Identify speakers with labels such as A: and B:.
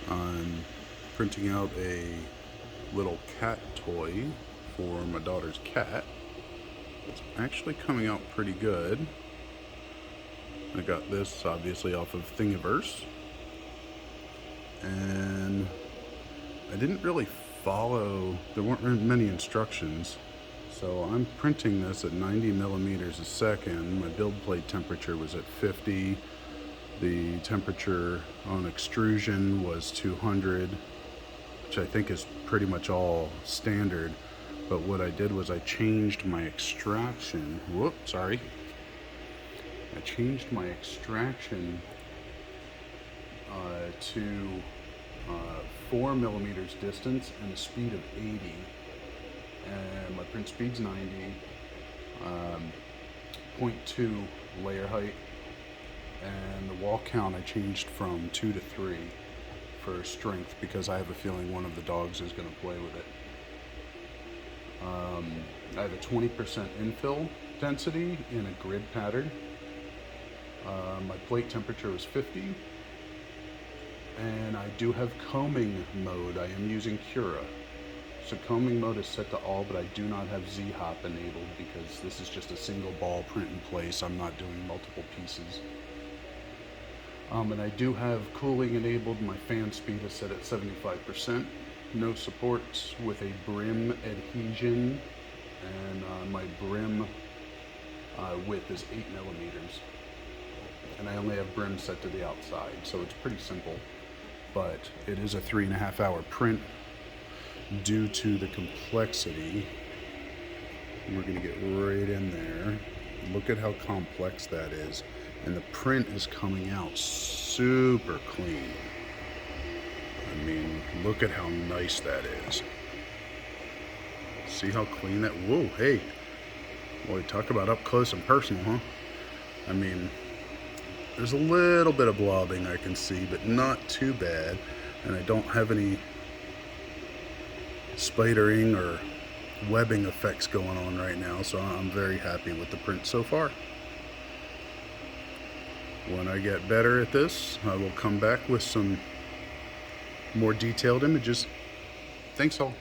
A: I'm printing out a little cat toy for my daughter's cat. It's actually coming out pretty good. I got this obviously off of Thingiverse, and I didn't really follow, there weren't many instructions, so I'm printing this at 90 millimeters a second. My build plate temperature was at 50. The temperature on extrusion was 200, which I think is pretty much all standard. But what I did was I changed my extraction. I changed my extraction to 4 millimeters distance and a speed of 80. And my print speed's 90. 0.2 layer height. And the wall count I changed from 2 to 3 for strength because I have a feeling one of the dogs is going to play with it. I have a 20% infill density in a grid pattern. My plate temperature is 50. And I do have combing mode. I am using Cura. So combing mode is set to all, but I do not have Z-hop enabled because this is just a single ball print in place. I'm not doing multiple pieces. And I do have cooling enabled. My fan speed is set at 75%. No supports with a brim adhesion, and my brim width is 8 millimeters. And I only have brim set to the outside, so it's pretty simple. But it is a 3.5 hour print due to the complexity. We're gonna get right in there. Look at how complex that is. And the print is coming out super clean. I mean, look at how nice that is. See how clean that, whoa, hey. Boy, talk about up close and personal, huh? I mean, there's a little bit of blobbing I can see, but not too bad. And I don't have any spidering or webbing effects going on right now, so I'm very happy with the print so far. When I get better at this, I will come back with some more detailed images. Thanks all.